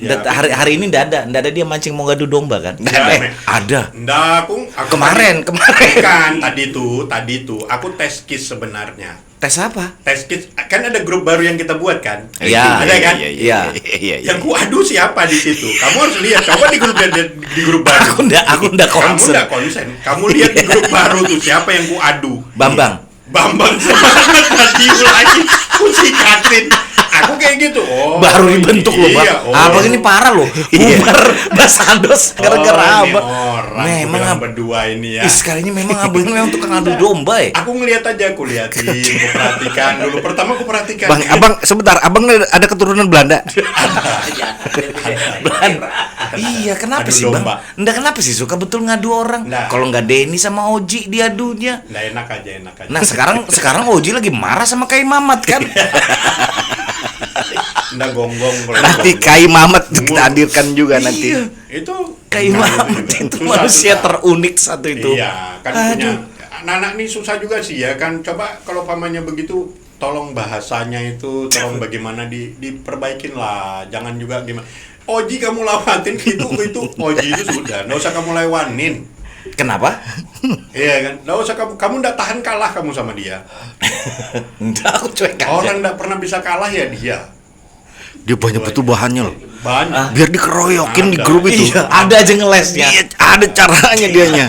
Ya, hari ini ndak ada dia mancing mau ngadu domba kan? Ada. Ndak, aku kemarin. Bukan, tadi tuh aku tes kiss sebenarnya. Tes apa? Tes kiss, kan ada grup baru yang kita buat kan? Iya. Ada kan? Iya. Yang ku adu siapa di situ? Kamu harus lihat, coba di grup baru. Aku ndak konsen. Kamu lihat di grup baru tuh siapa yang ku adu? Bambang semangat tadi lagi ku sikatin. Aku kayak gitu. Baru dibentuk loh, Bang. Abang ini parah loh. Bubar Basados gara-gara abang. Memang berdua ini ya. Sekalinya memang abang ini memang tukang adu domba ya. Aku ngeliat aja, aku perhatikan dulu. Pertama aku perhatikan. Bang, abang sebentar, abang ada keturunan Belanda. Belanda. Iya, kenapa sih, Bang? Enggak, kenapa sih suka betul ngadu orang? Kalau nggak Denny sama Oji diadunya. Nggak enak aja. Nah, sekarang Oji lagi marah sama Kai Mamat kan? Nggak gonggong. Nanti Kai Mamat kita hadirkan juga nanti. Itu Kai Mamat itu manusia terunik satu itu. Iya, kan punya anak-anak nih susah juga sih ya kan. Coba kalau pamannya begitu, tolong bahasanya itu, tolong bagaimana diperbaikin lah. Jangan juga gimana. Oji kamu lawatin itu Oji itu sudah, nggak usah kamu lewanin. Kenapa? Iya kan, nggak usah kamu nggak tahan kalah kamu sama dia. Enggak, aku cuek aja. Orang nggak pernah bisa kalah ya dia. Dia banyak betul bahannya loh. Banyak. Biar dikeroyokin di grup itu. Iya, ada aja ngelesnya. Iya, ada caranya dianya.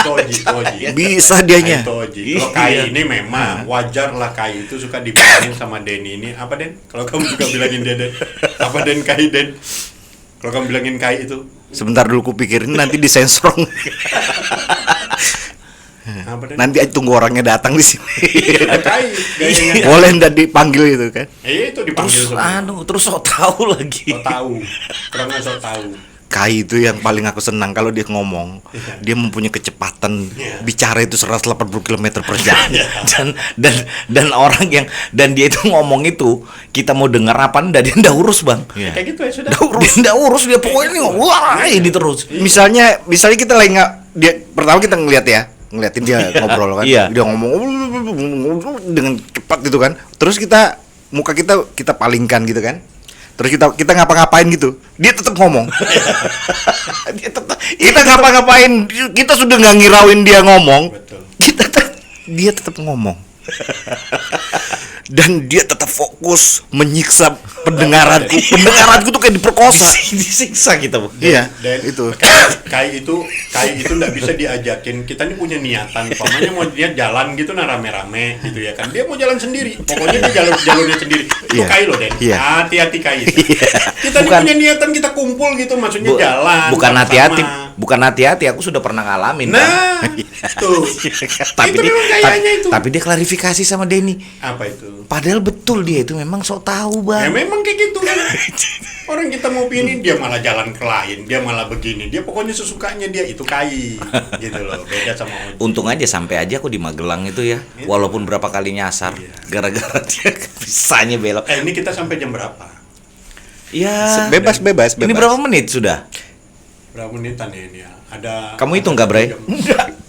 Oji. Bisa dianya. Oji. Kalau Kai ini memang wajar lah, Kai itu suka dibilangin sama Denny ini. Apa Den? Kalau kamu suka bilangin dia Den. Apa Den Kai Den? Kalau kamu bilangin Kai itu. Sebentar dulu kupikirin, nanti disensor. Nanti aja tunggu orangnya datang di sini. Kai gayanya. Boleh ndak dipanggil itu kan? Itu dipanggil Terus sok tahu lagi. Sok tahu. Kurangnya sok tahu. Kai itu yang paling aku senang kalau dia ngomong. Dia mempunyai kecepatan bicara itu 180 km per jam. dan orang yang dan dia itu ngomong itu kita mau dengar apa enggak dia enggak urus, Bang. Kayak gitu ya sudah. Dia enggak urus, dia pokoknya wah ini terus. Misalnya kita lagi dia pertama kita ngeliatin dia ngobrol kan. Iya. Dia ngomong dengan cepat gitu kan. Terus muka kita palingkan gitu kan. Terus kita ngapa-ngapain gitu, dia tetap ngomong. Kita ngapa-ngapain, kita sudah nggak ngirauin dia ngomong. Betul. Dia tetap ngomong. Dan dia tetap fokus menyiksa pendengaranku. Pendengaranku tuh kayak diperkosa. Disiksa kita, Bu. Iya, Dan itu. Kai itu nggak bisa diajakin. Kita ini punya niatan, pokoknya mau dia jalan gitu rame-rame gitu ya kan. Dia mau jalan sendiri. Pokoknya dia jalurnya sendiri. Itu Iya. Kai loh, Den. Iya. Hati-hati Kai itu. Kita ini Bukan- punya niatan, kita kumpul gitu maksudnya jalan. Bukan sama-sama. hati-hati, aku sudah pernah ngalamin. Nah, tuh. tapi Itu memang kayaknya itu. Tapi dia klarifikasi sama Denny. Apa itu? Padahal betul dia itu memang sok tahu, Ya Bang. memang kayak gitu kan. Orang kita mau pilih dia malah jalan ke lain, dia malah begini. Dia pokoknya sesukanya dia itu Kai gitu loh. Beda sama Oji. Untung aja sampai aja aku di Magelang itu ya. Walaupun berapa kali nyasar gara-gara dia bisanya belok. Ini kita sampai jam berapa? Ya. Bebas. Ini berapa menit sudah? Berapa menitan ya ini ya? Ada. Kamu hitung nggak, Bray? Enggak.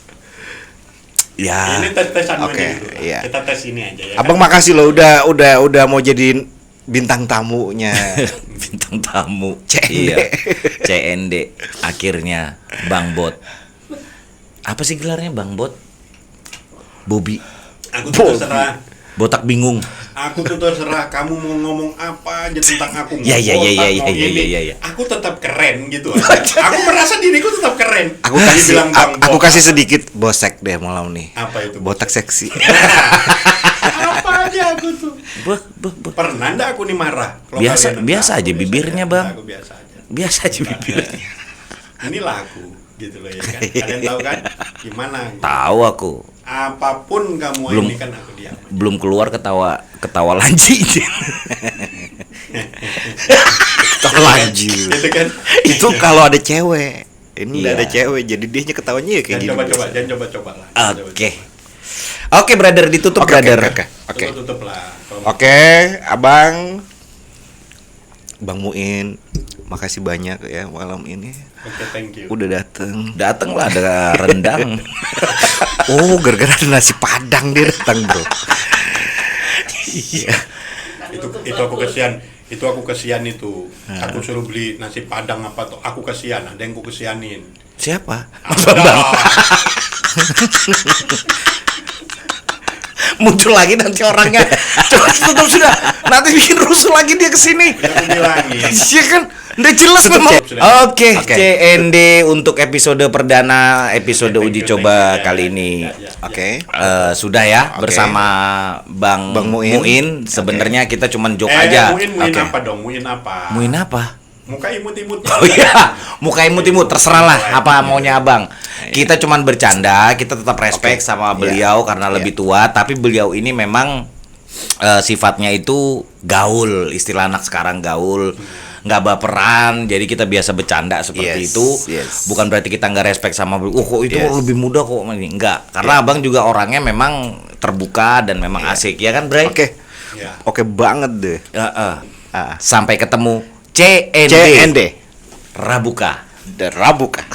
Ya. Ini tes-tesan Oke, aja gitu. iya. Kita tes ini aja ya. Abang kan? makasih loh udah mau jadi bintang tamunya. Bintang tamu. CND. Iya. CND akhirnya Bang Bot. Apa sih gelarnya Bang Bot? Bobby. Aku tuh terserah. Botak bingung. Aku tuh terserah kamu mau ngomong apa aja tentang aku. Ya, ya, Mau ya, botak, ya, mau ya, ini. ya, ya. Aku tetap keren gitu. Aku merasa diriku tetap keren. Aku kasih Dibilang Bang aku Bot. kasih sedikit bosek deh malam nih. Apa itu? Botak seksi. Apa aja aku tuh. Beh. Pernah enggak aku nih marah? Kalau Biasa- kalian biasa entah, aja aku bibirnya, biasa Bang. aja. Aku biasa aja. Biasa aja bibirnya. Inilah aku gitu loh ya kan. Kalian tahu kan gimana? Gitu. Tahu aku. Apapun kamu Belum. ini kan aku diam. Belum keluar ketawa lanji. Lanjut. Gitu kan? Itu kalau ada cewek. Ini nggak Iya. ada cewek, jadi dia ketawanya ya kayak Jangan gini. coba-coba, jangan coba-coba lah. Oke. Oke, brother, ditutup, Oke, brother. Oke. Tutup lah. Oke, Abang Bang Muin, makasih banyak ya malam ini. Oke, thank you. Udah dateng. Dateng lah ada rendang. Oh, gara-gara ada nasi padang dia datang, Bro. Iya. Itu aku kesian. Itu aku kesian itu. Aku suruh beli nasi padang apa tuh. Aku kesian, ada yang aku kesianin. Siapa? Mas Ada. Bambang. Muncul lagi nanti orangnya. Coba tutup sudah. Nanti bikin rusuh lagi dia kesini. Ya, aku bilangin. Iya kan? Udah jelas Tutup, memang. Cek. Oke, Oke. CND untuk episode perdana, episode Thank uji you, coba thank you. kali Ya, ini. ya, ya, ya. Oke. Sudah ya Oke. bersama Bang Muin. Sebenarnya kita cuman joke aja. Muin Oke. apa dong? Muin apa? Muin apa? Muka imut-imut. Oh iya, muka imut-imut terserah lah apa maunya abang. Kita cuman bercanda, kita tetap respect Oke. sama beliau karena lebih tua. Tapi beliau ini memang sifatnya itu gaul, istilah anak sekarang gaul, nggak baperan. Jadi kita biasa bercanda seperti Yes, itu. yes. Bukan berarti kita nggak respect sama beliau. Oh kok itu Yes. lebih muda kok ini enggak. Karena abang juga orangnya memang terbuka dan memang asik ya kan, Bre? Oke. Ya. Oke banget deh. Ah. Sampai ketemu CND. CND. Rabuka. The Rabuka.